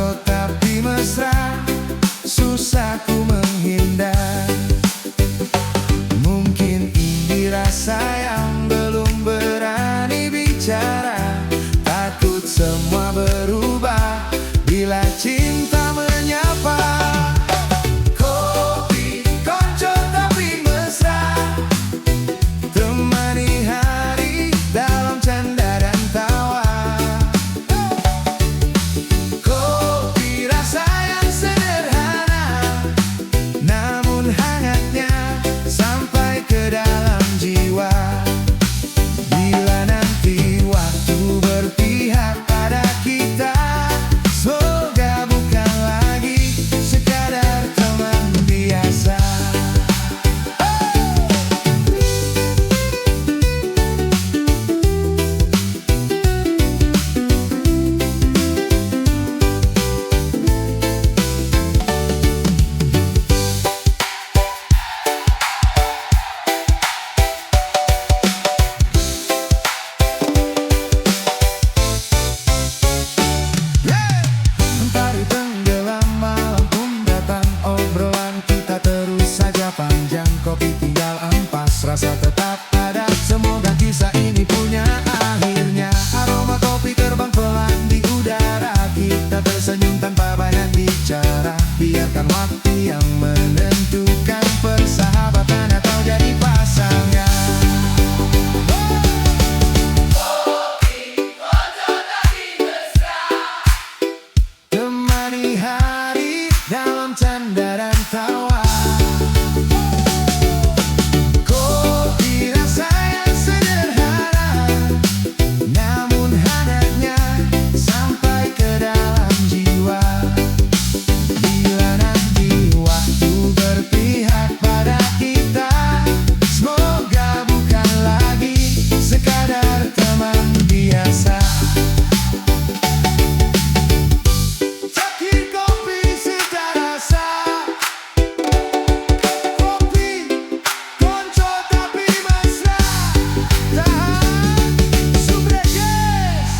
Konco tapi mesra, susah ku menghindar. Mungkin ini rasa yang belum berani bicara. Takut semua berubah bila cinta menyapa. Kopi Konco tapi mesra, temani hari dalam canda dan tawa. Kopi rasa yang sederhana, namun hangatnya sampai ke dalam jiwa. Bila nanti waktu berpihak pada kita, semoga bukan lagi sekadar teman biasa. Mentari tenggelam, malam pun datang. Obrolan kita terus saja panjang. Kopi tinggal ampas, rasa tetap ada. Semoga kisah ini punya akhirnya. Aroma kopi terbang pelan di udara. Kita tersenyum tanpa banyak bicara. Biarkan waktu yang menentukan persahabatan atau jadi pasangan. Temani hari dalam canda dan tawa. Kopi rasa yang sederhana, namun hangatnya sampai ke dalam jiwa. Bila nanti waktu berpihak pada kita, semoga bukan lagi sekadar teman biasa. Cakir kopi cita rasa, kopi Konco tapi mesra. Tahan Subreges.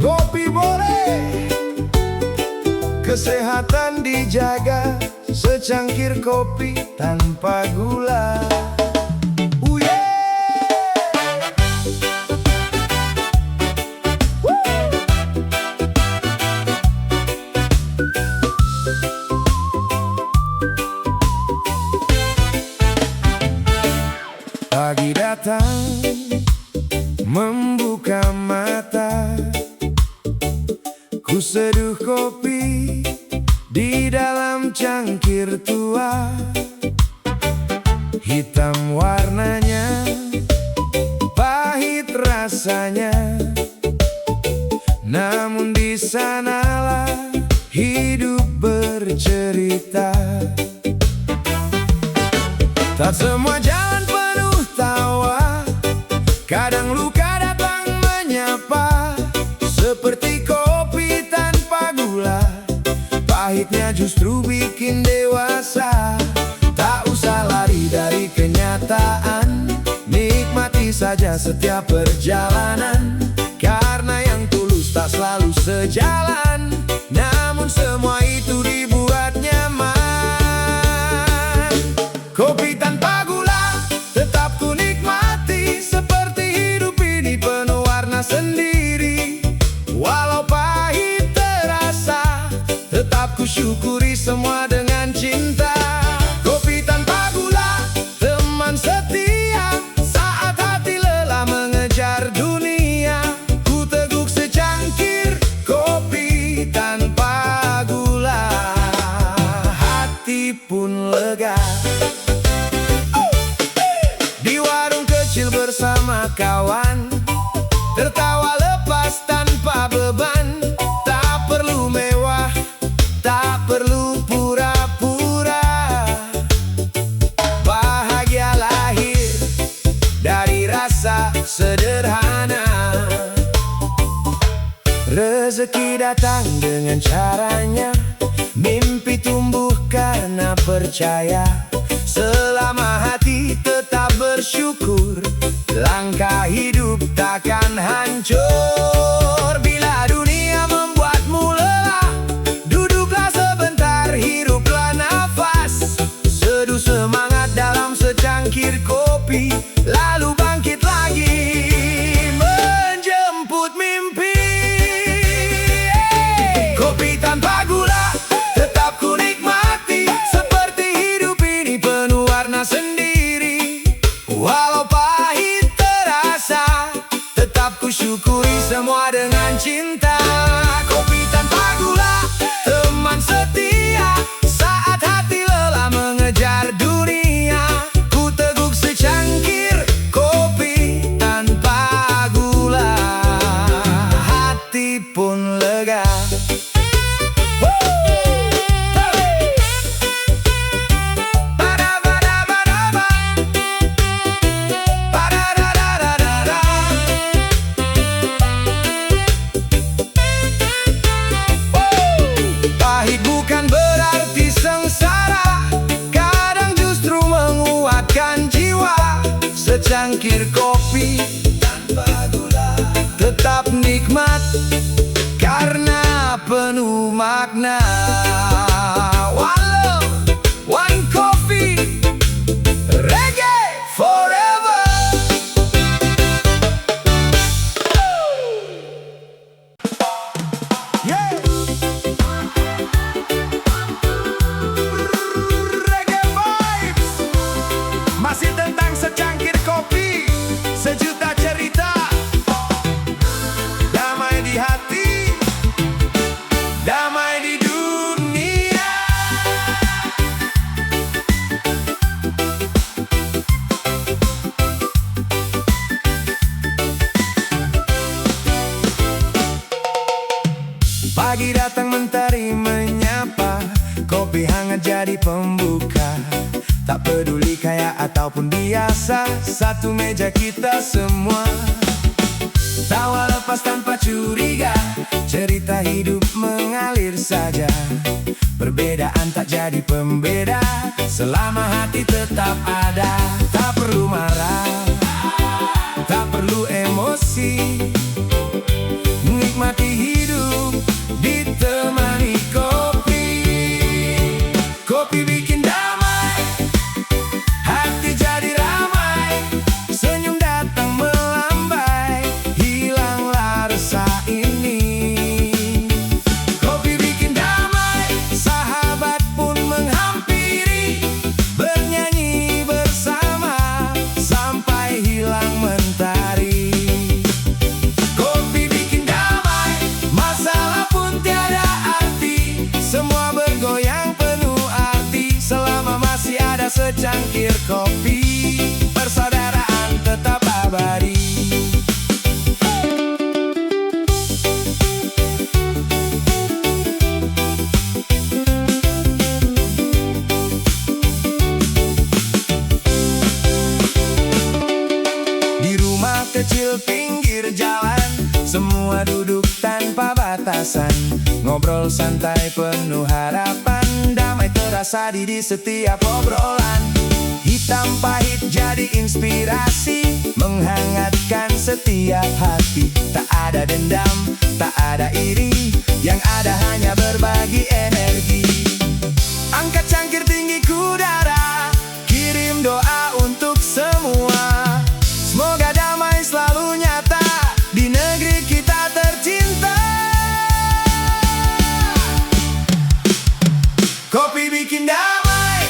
Kopi boleh, kesehatan dijaga. Secangkir kopi tanpa gula. Pagi datang membuka mata, ku seduh kopi di dalam cangkir tua. Hitam warnanya, pahit rasanya, namun di sanalah hidup bercerita. Tak semua jalan penuh tawa, kadang luka datang menyapa. Seperti kopi tanpa gula, pahitnya justru bikin dewasa. Tak usah lari dari kenyataan, nikmati saja setiap perjalanan. Karena yang tulus tak selalu sejalan, namun semua itu dibuat nyaman. Kopi tanpa gula tetap ku nikmati, seperti hidup ini penuh warna sendiri. Walau pahit terasa, tetap ku syukuri semua dengan cinta. Kopi tanpa gula, teman setia, saat hati lelah mengejar dunia. Ku teguk secangkir kopi tanpa gula, hati pun lega. Di warung kecil bersama kawan, tertawa lepas tanpa beban. Tak perlu mewah, tak perlu pura-pura. Bahagia lahir dari rasa sederhana. Rezeki datang dengan caranya, mimpi tumbuh karena percaya. Selama hati tetap bersama, bersyukur, langkah hidup takkan hancur. Bila dunia membuatmu lelah, duduklah sebentar, hiruplah nafas, seduh semangat dalam secangkir kopi, lalu bangkit lagi menjemput mimpi. Kopi tanpa gula tetap ku nikmati, seperti hidup ini penuh warna sendiri. Walau pahit terasa, tetap ku syukuri semua dengan cinta. Kopi tanpa gula, teman setia, saat hati lelah mengejar dunia, ku teguk secangkir kopi tanpa gula, hati pun lega. Pahit bukan berarti sengsara, kadang justru menguatkan jiwa. Secangkir kopi tanpa gula tetap nikmat, karena penuh makna. One love, one coffee, reggae forever. Yeah. Reggae vibes, masih tentang secangkir kopi, sejuta cerita, damai di hati, damai di dunia. Pagi datang mentari menyapa, kopi hangat jadi pembuka. Tak peduli kaya ataupun biasa, satu meja kita semua. Tawa lepas tanpa curiga, cerita hidup mengalir saja. Perbedaan tak jadi pembeda, selama hati tetap ada. Tak perlu marah, tak perlu emosi, nikmati hidup ditemani kopi. Kopi bikin damai, hati jadi ramai, senyum datang melambai, hilanglah resah ini. Kopi bikin damai, sahabat pun menghampiri, bernyanyi bersama sampai hilang mentari. Kopi bikin damai, masalah pun tiada arti, semua bergoyang penuh arti, selama masih ada secangkir kopi, persaudaraan tetap abadi. Di rumah kecil pinggir jalan, semua duduk tanpa batasan, ngobrol santai penuh harapan, damai terasa di setiap obrolan. Hitam pahit jadi inspirasi, menghangatkan setiap hati. Tak ada dendam, tak ada iri, yang ada hanya berbagi energi. Angkat cangkir tinggi ke udara, kirim doa untuk semua. Semoga damai selalu nyata di negeri kita tercinta. Kopi bikin damai,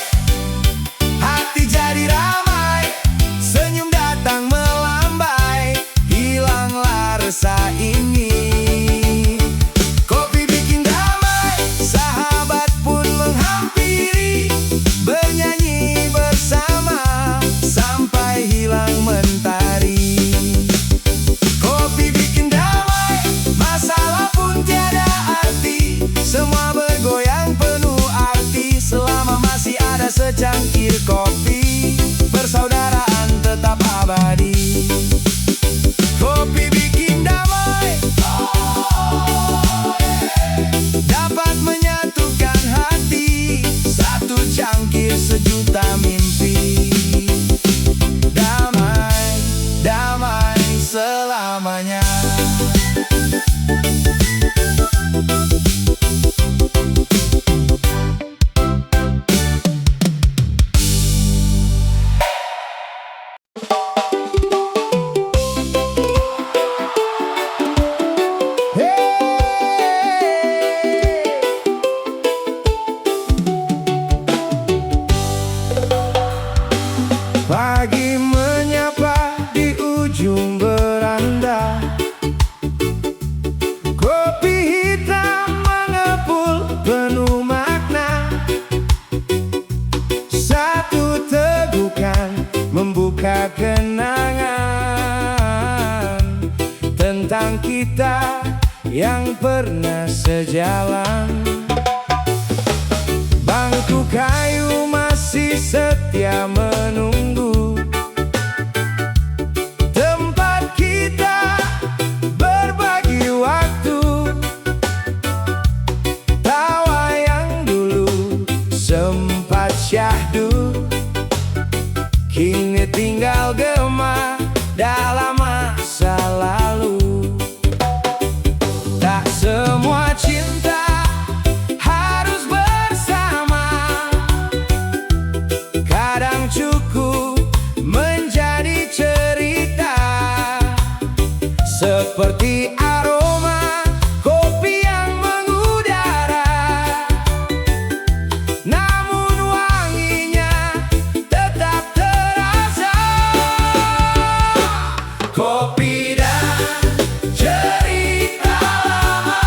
hati jadi ramai, senyum datang melambai, hilanglah resah ini. Kopi bikin damai, sahabat pun menghampiri, selamanya. Pagi menyapa di ujung beranda, kopi hitam mengepul penuh makna. Satu tegukan membuka kenangan tentang kita yang pernah sejalan. Bangku kayu masih setia menunggu, tempat kita berbagi waktu. Tawa yang dulu sempat syahdu, kini tinggal gema dalam masa lalu. Tak semua cinta harus bersama, kadang cukup menjadi cerita. Seperti aroma kopi yang mengudara, namun wanginya tetap terasa. Kopi dan cerita lama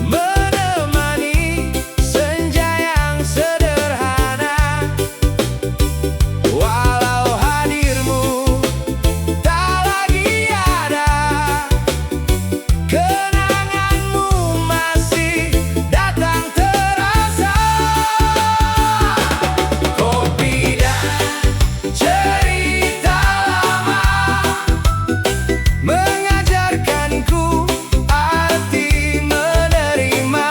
menemani senja yang sederhana. Walau hadirmu tak lagi ada, kenanganmu masih datang terasa. Kopi dan cerita lama mengajarkanku arti menerima.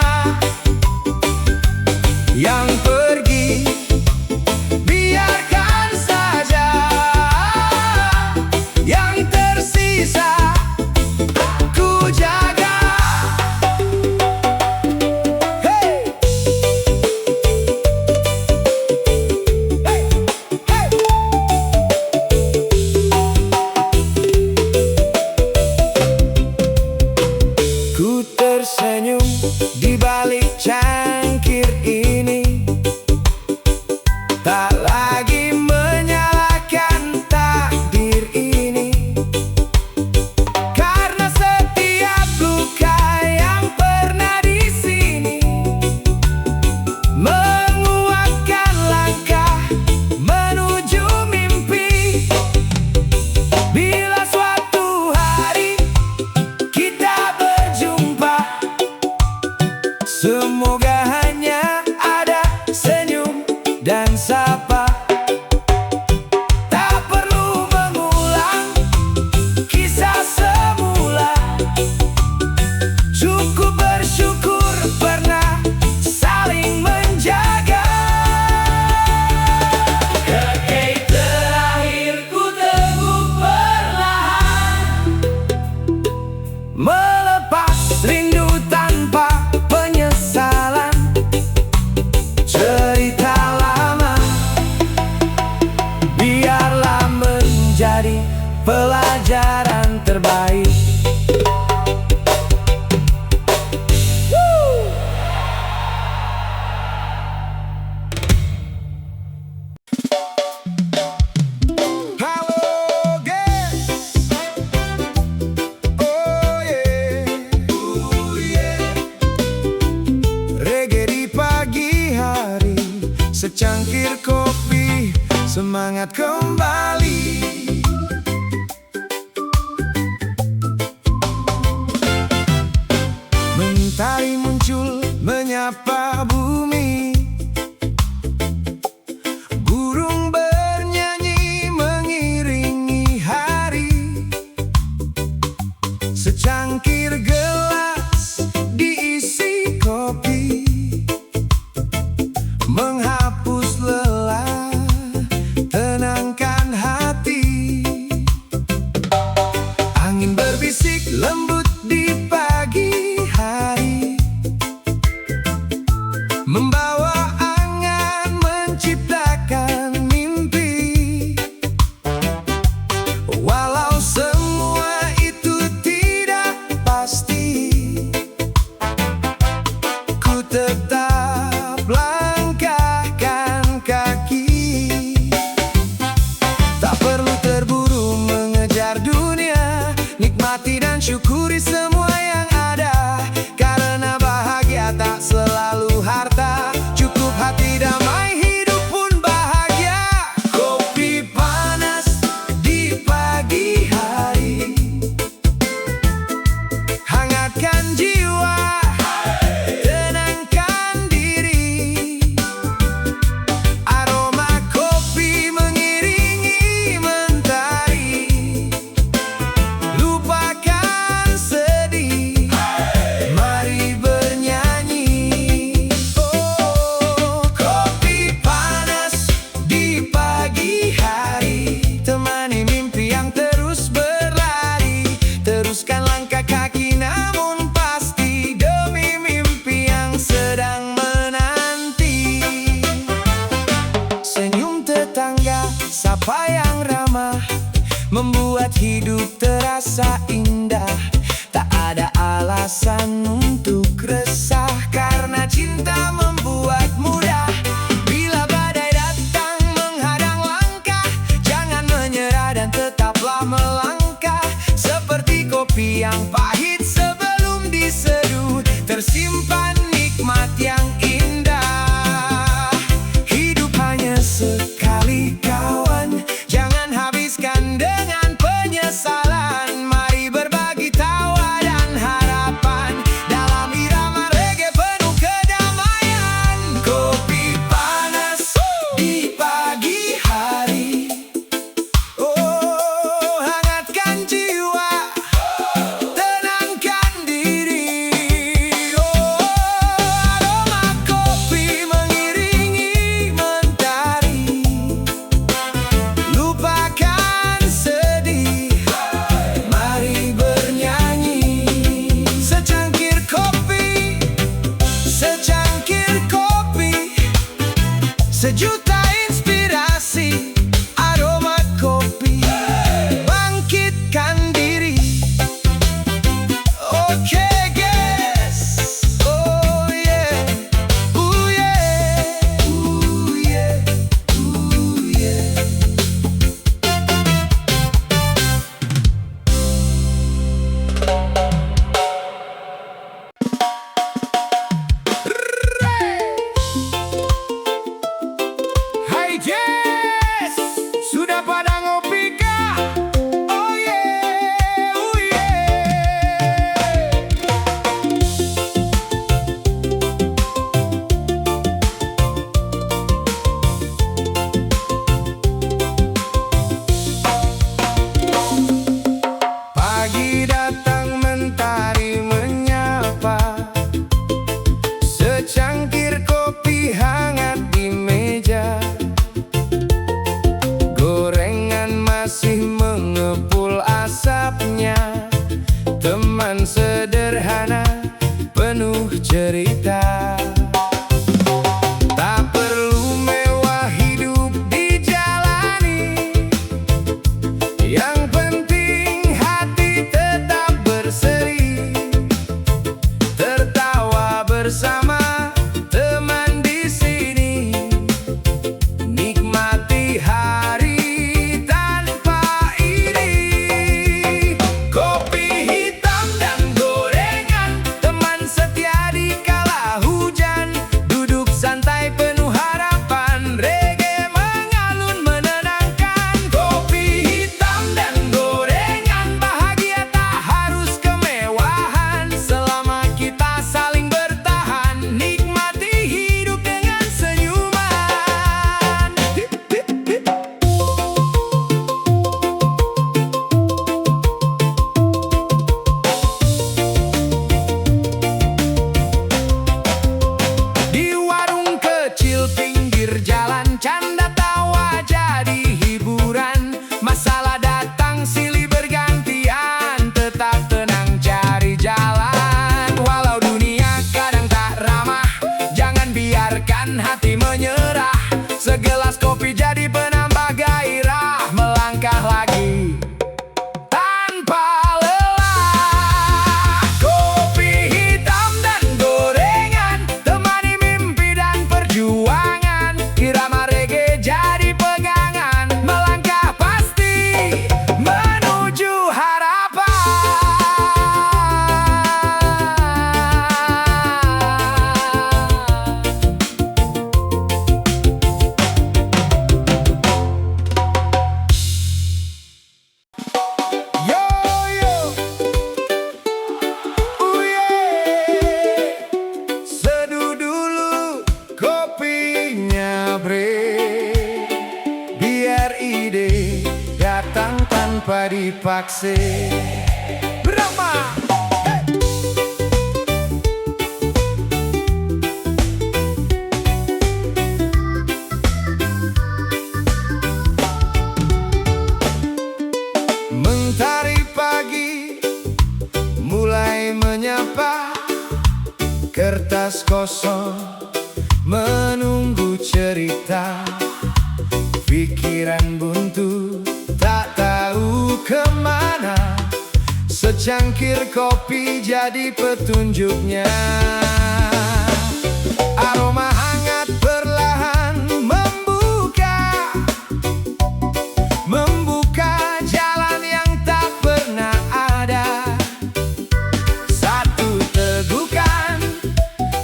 Yang pergi biarkan saja, yang tersisa ku jaga. Hey! Hey! Hey! Ku tersenyum di balik cangkir ini, tak lagi menyalahkan takdir ini. Karena setiap luka yang pernah di sini menguatkan langkah menuju mimpi. Bila suatu hari kita berjumpa, semoga hanya ada senyum dan sapa. Tak perlu mengulang kisah semula, cukup bersyukur pernah saling menjaga. Detik terakhir ku teguh perlahan, melepas rindu tanpa penyesalan. Cerita lama biarlah menjadi pelajaran terbaik. Halo guys, oh yeah, reggae di pagi hari, secangkir kopi, semangat kembali. Mentari muncul menyapa bumi, burung bernyanyi mengiringi hari. Secangkir gelas diisi kopi, menghapus lelah, tenangkan Nikmati dan syukuri semua yang ada, karena bahagia tak selalu harta. Cukup hati damai, hidup pun bahagia. Kopi panas di pagi hari, hangatkan jiwa, tenangkan diri. Aroma kopi mengiringi mentari, lupakan sedih, mari bernyanyi. Oh, kopi panas di pagi hari, temani mimpi yang terus berlari. Teruskan langkah kaki namun pasti, demi mimpi yang sedang menanti. Senyum tetangga, sapa yang ramah, membuat hidup terasa indah. Tak ada alasan untuk resah, karena cinta membuat mudah. Bila badai datang menghadang langkah, jangan menyerah dan tetaplah melangkah. Seperti kopi yang pahit sebelum diseduh, tersimpan nikmat yang indah. Hidup hanya sekali kawan, jangan habiskan dengan penyesalan. Mari berbagi tawa dan harapan, dalam irama reggae penuh kedamaian. Kopi panas di pagi hari, oh, hangatkan jiwa, tenangkan diri. Oh, aroma kopi mengiringi mentari, lupakan sedih, mari bernyanyi. Secangkir kopi, sejuta inspirasi. Aroma kopi bangkitkan diri. Oke guys, oh yeah, ooh yeah, ooh yeah, ooh yeah. Hai Jess, sudah pada ngopi kah? Oh yeah, oh yeah. Pagi datang mentari menyapa, secangkir kopi hangat di meja. Gorengan masih mengepul asapnya, teman sederhana penuh cerita. Tak perlu mewah hidup dijalani, yang penting hati tetap berseri. Tertawa bersama teman di sini, nikmati hari tanpa iri. Kopi hitam dan gorengan, teman setia di kala tanpa dipaksa. Berapa? Mentari pagi mulai menyapa, kertas kosong menunggu cerita. Pikiran buntu tak tahu kemana, secangkir kopi jadi petunjuknya. Aroma hangat perlahan membuka jalan yang tak pernah ada. Satu tegukan,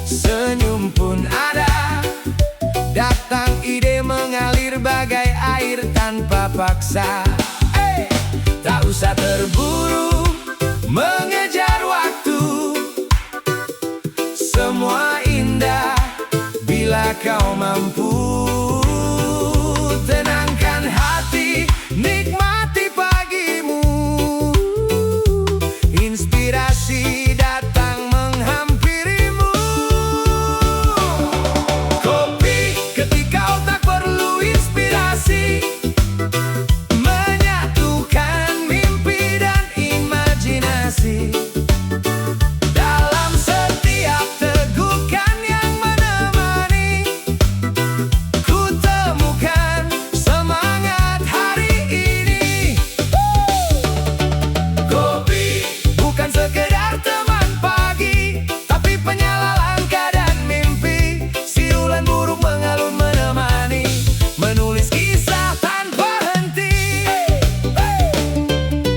senyum pun ada. Datang ide mengalir bagai air tanpa paksa. Tak usah terburu mengejar waktu, semua indah bila kau mampu. Tenangkan hati, nikmati pagimu. Inspirasi datang menghampirimu. Kopi ketika otak perlu inspirasi, menyatukan mimpi dan imajinasi. Dalam setiap tegukan yang menemani, ku temukan semangat hari ini. Kopi bukan sekedar teman pagi, tapi penyala langkah dan mimpi. Siulan burung mengalun menemani, menulis kisah tanpa henti.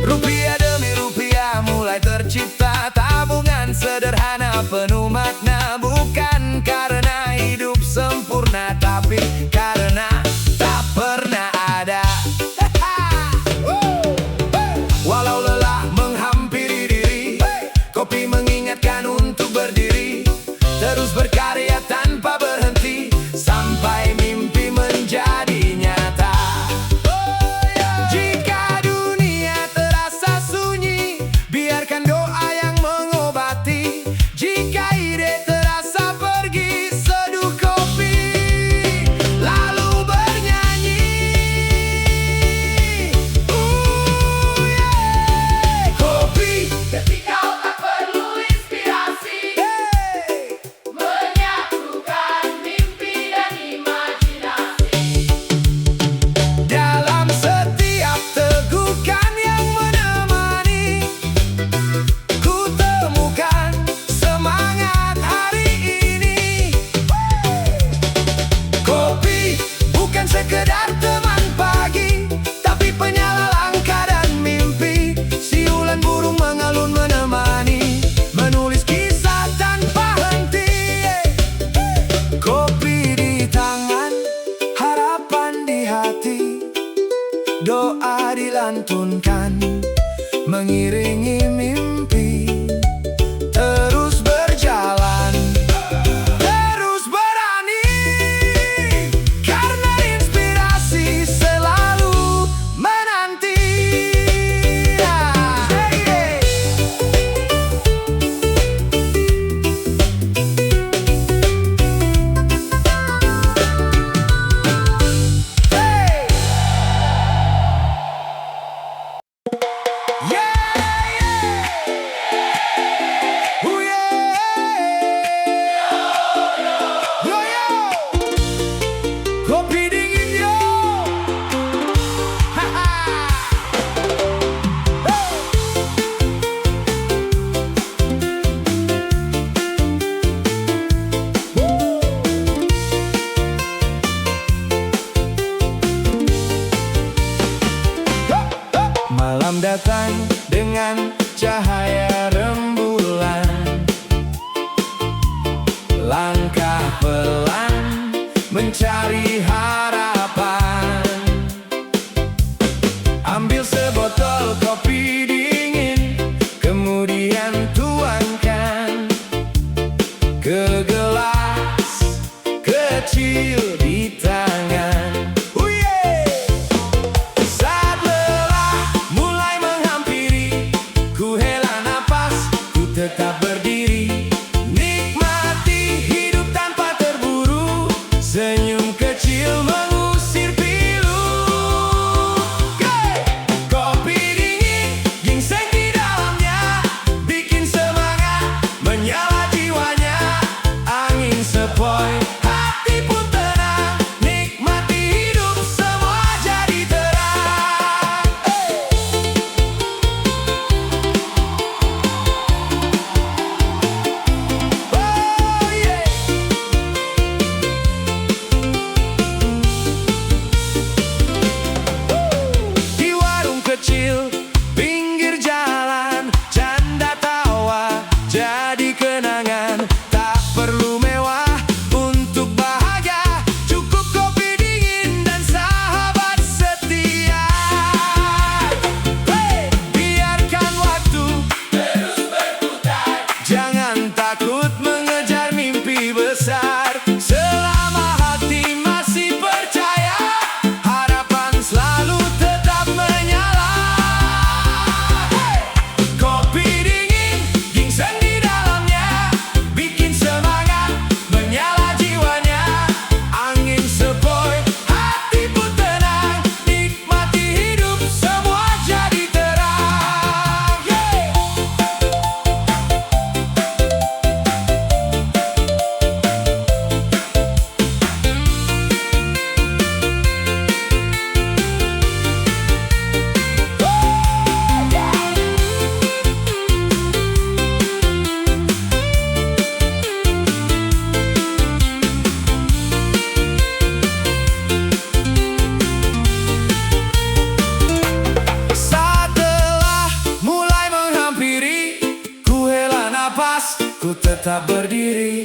Rupiah demi rupiah mulai tercipta, tabungan sederhana penuh makna. Bukan karena hidup sempurna, tapi karena tak pernah ada. Walau lelah menghampiri diri, kopi mengingatkan untuk berdiri. Terus berkarya tanpa berhenti, sampai mimpi menjadi nyata. Jika dunia terasa sunyi, biarkan doa yang mengobati. Jika ide terasa pergi, seduh kopi lalu bernyanyi. Kopi ketika otak perlu inspirasi, menyatukan mimpi dan imajinasi. Dalam setiap tegukan yang menemani, ku temukan semangat hari ini. Kopi bukan sekedar teman pagi, tapi penyala langkah dan mimpi. Siulan burung mengalun menemani, menulis kisah tanpa henti. Kopi di tangan, harapan di hati, doa dilantunkan, mengiringi mimpi. Terus berjalan, terus berani, karena inspirasi selalu menanti. Kopi dingin yo. Malam datang dengan cahaya rembulan, langkah pelan mencari harapan. Ambil sebotol kopi dingin, kemudian tuangkan ke gelas kecil di tangan. Saat lelah mulai Ku tetap berdiri